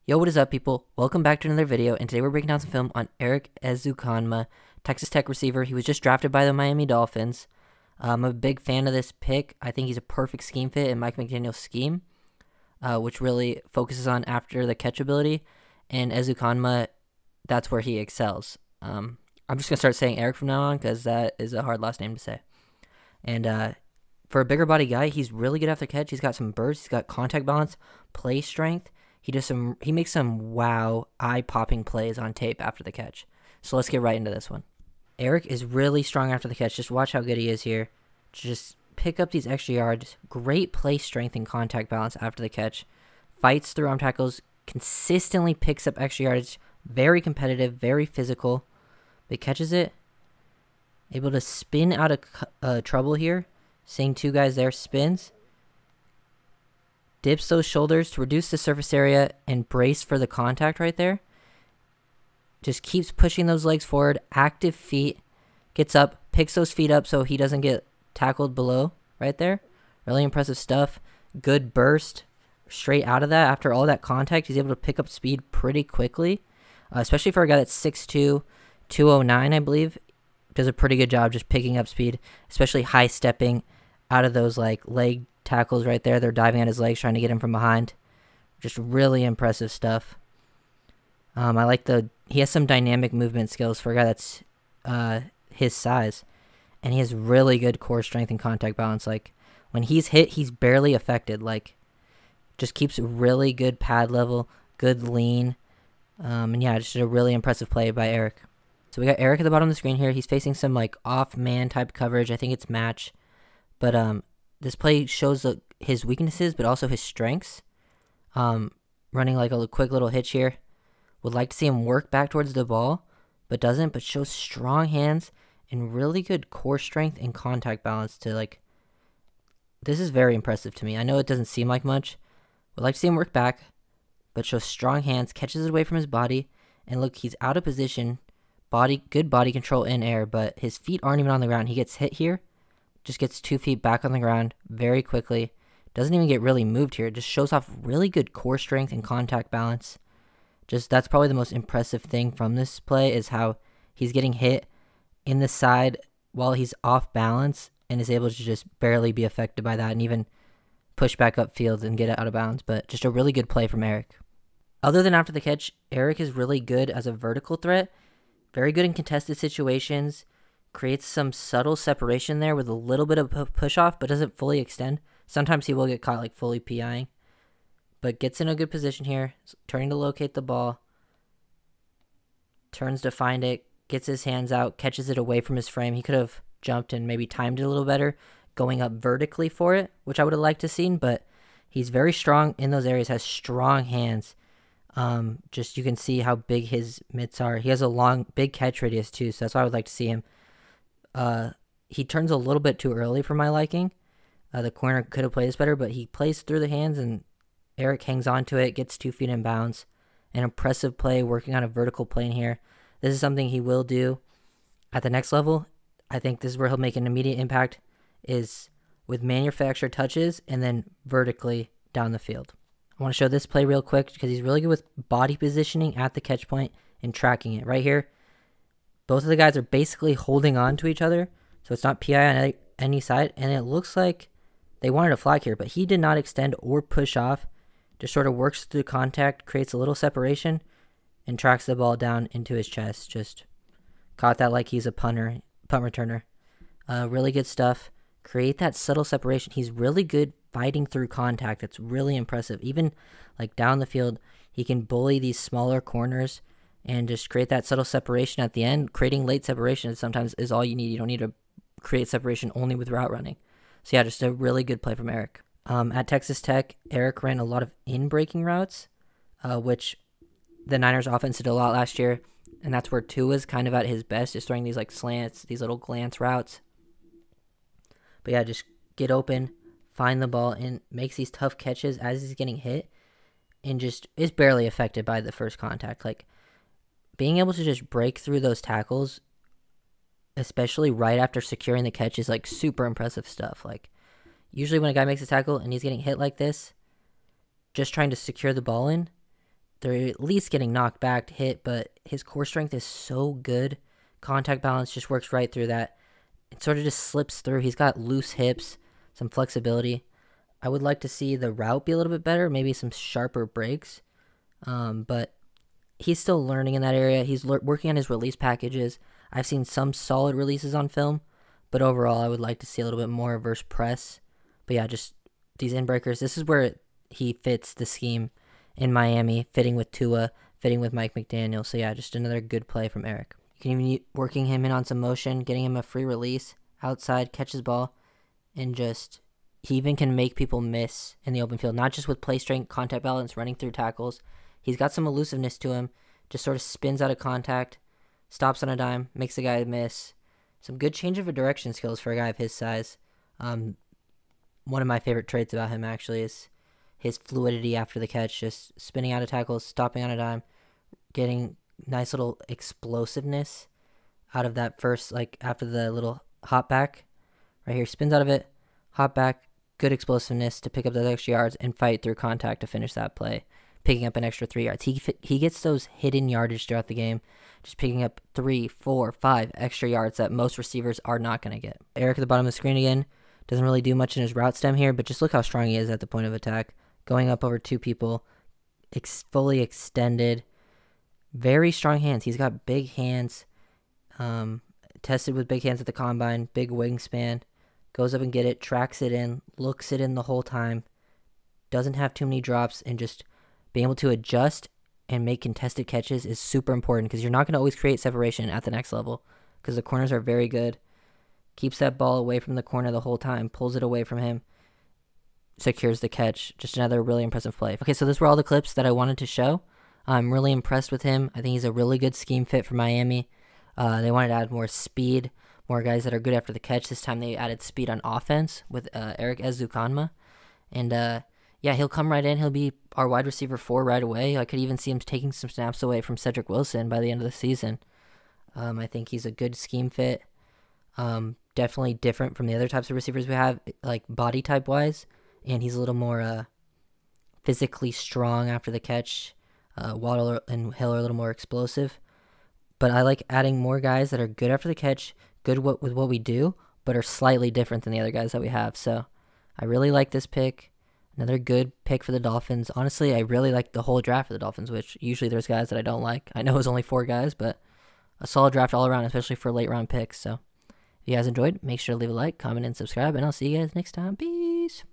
Yo, what is up, people? Welcome back to another video, and today we're breaking down some film on Erik Ezukanma, Texas Tech receiver. He was just drafted by the Miami Dolphins. I'm a big fan of this pick. I think he's a perfect scheme fit in Mike McDaniel's scheme, which really focuses on after the catch ability, and Ezukanma, that's where he excels. I'm just going to start saying Erik from now on because that is a hard last name to say. And for a bigger body guy, he's really good after catch. He's got some burst, he's got contact balance, play strength. He makes some wow, eye-popping plays on tape after the catch. So let's get right into this one. Erik is really strong after the catch. Just watch how good he is here. Just pick up these extra yards. Great play strength and contact balance after the catch. Fights through arm tackles. Consistently picks up extra yards. Very competitive. Very physical. But catches it. Able to spin out of trouble here. Seeing two guys there. Spins. Dips those shoulders to reduce the surface area and brace for the contact right there. Just keeps pushing those legs forward. Active feet. Gets up. Picks those feet up so he doesn't get tackled below right there. Really impressive stuff. Good burst. Straight out of that. After all that contact, he's able to pick up speed pretty quickly. Especially for a guy that's 6'2", 209, I believe. Does a pretty good job just picking up speed. Especially high stepping out of those like leg tackles right there. They're diving at his legs, trying to get him from behind. Just really impressive stuff. I like he has some dynamic movement skills for a guy that's his size, and he has really good core strength and contact balance. Like when he's hit, he's barely affected. Like just keeps really good pad level, good lean, and yeah, just a really impressive play by Erik. So we got Erik at the bottom of the screen here. He's facing some like off man type coverage. I think it's match, but this play shows his weaknesses, but also his strengths. Running like a quick little hitch here. Would like to see him work back towards the ball, but doesn't. But shows strong hands and really good core strength and contact balance to like. This is very impressive to me. I know it doesn't seem like much. Would like to see him work back, but shows strong hands, catches it away from his body, and look, he's out of position. Good body control in air, but his feet aren't even on the ground. He gets hit here. Just gets 2 feet back on the ground very quickly. Doesn't even get really moved here. Just shows off really good core strength and contact balance. That's probably the most impressive thing from this play is how he's getting hit in the side while he's off balance and is able to just barely be affected by that and even push back upfield and get it out of bounds. But just a really good play from Erik. Other than after the catch, Erik is really good as a vertical threat. Very good in contested situations. Creates some subtle separation there with a little bit of push off, but doesn't fully extend. Sometimes he will get caught like fully PIing, but gets in a good position here, turning to locate the ball, turns to find it, gets his hands out, catches it away from his frame. He could have jumped and maybe timed it a little better, going up vertically for it, which I would have liked to seen, but he's very strong in those areas, has strong hands. Just you can see how big his mitts are. He has a big catch radius too, so that's why I would like to see him. He turns a little bit too early for my liking. The corner could have played this better, but he plays through the hands, and Erik hangs on to it, gets 2 feet in bounds. An impressive play, working on a vertical plane here. This is something he will do at the next level. I think this is where he'll make an immediate impact, is with manufactured touches and then vertically down the field. I want to show this play real quick because he's really good with body positioning at the catch point and tracking it. Right here, both of the guys are basically holding on to each other, so it's not PI on any side, and it looks like they wanted a flag here, but he did not extend or push off. Just sort of works through contact, creates a little separation, and tracks the ball down into his chest. Just caught that like he's a punt returner. Really good stuff. Create that subtle separation. He's really good fighting through contact. That's really impressive. Even like down the field, he can bully these smaller corners and just create that subtle separation at the end. Creating late separation sometimes is all you need. You don't need to create separation only with route running. So yeah, just a really good play from Erik. At Texas Tech, Erik ran a lot of in-breaking routes, which the Niners offense did a lot last year, and that's where Tua's kind of at his best, just throwing these like slants, these little glance routes. But yeah, just get open, find the ball, and makes these tough catches as he's getting hit, and just is barely affected by the first contact. Like being able to just break through those tackles, especially right after securing the catch, is like super impressive stuff. Like usually when a guy makes a tackle and he's getting hit like this, just trying to secure the ball in, they're at least getting knocked back, hit, but his core strength is so good. Contact balance just works right through that. It sort of just slips through. He's got loose hips, some flexibility. I would like to see the route be a little bit better, maybe some sharper breaks. But he's still learning in that area. He's working on his release packages. I've seen some solid releases on film, but overall, I would like to see a little bit more versus press. But yeah, just these inbreakers. This is where he fits the scheme in Miami, fitting with Tua, fitting with Mike McDaniel. So yeah, just another good play from Erik. You can even working him in on some motion, getting him a free release outside, catches ball, and just he even can make people miss in the open field, not just with play strength, contact balance, running through tackles. He's got some elusiveness to him, just sort of spins out of contact, stops on a dime, makes the guy miss. Some good change of a direction skills for a guy of his size. One of my favorite traits about him actually is his fluidity after the catch, just spinning out of tackles, stopping on a dime, getting nice little explosiveness out of that first, like after the little hop back. Right here, spins out of it, hop back, good explosiveness to pick up those extra yards and fight through contact to finish that play, picking up an extra 3 yards. He gets those hidden yardage throughout the game, just picking up 3, 4, 5 extra yards that most receivers are not going to get. Erik at the bottom of the screen again. Doesn't really do much in his route stem here, but just look how strong he is at the point of attack. Going up over 2 people, fully extended. Very strong hands. He's got big hands. Tested with big hands at the combine. Big wingspan. Goes up and get it. Tracks it in. Looks it in the whole time. Doesn't have too many drops. And just being able to adjust and make contested catches is super important because you're not going to always create separation at the next level because the corners are very good. Keeps that ball away from the corner the whole time. Pulls it away from him. Secures the catch. Just another really impressive play. Okay, so those were all the clips that I wanted to show. I'm really impressed with him. I think he's a really good scheme fit for Miami. They wanted to add more speed, more guys that are good after the catch. This time they added speed on offense with Erik Ezukanma. And yeah, he'll come right in. He'll be our wide receiver 4 right away. I could even see him taking some snaps away from Cedric Wilson by the end of the season. I think he's a good scheme fit. Definitely different from the other types of receivers we have, like body type wise. And he's a little more physically strong after the catch. Waddle and Hill are a little more explosive. But I like adding more guys that are good after the catch, good with what we do, but are slightly different than the other guys that we have. So I really like this pick. Another good pick for the Dolphins. Honestly, I really like the whole draft for the Dolphins, which usually there's guys that I don't like. I know it was only 4 guys, but a solid draft all around, especially for late round picks. So if you guys enjoyed, make sure to leave a like, comment, and subscribe, and I'll see you guys next time. Peace.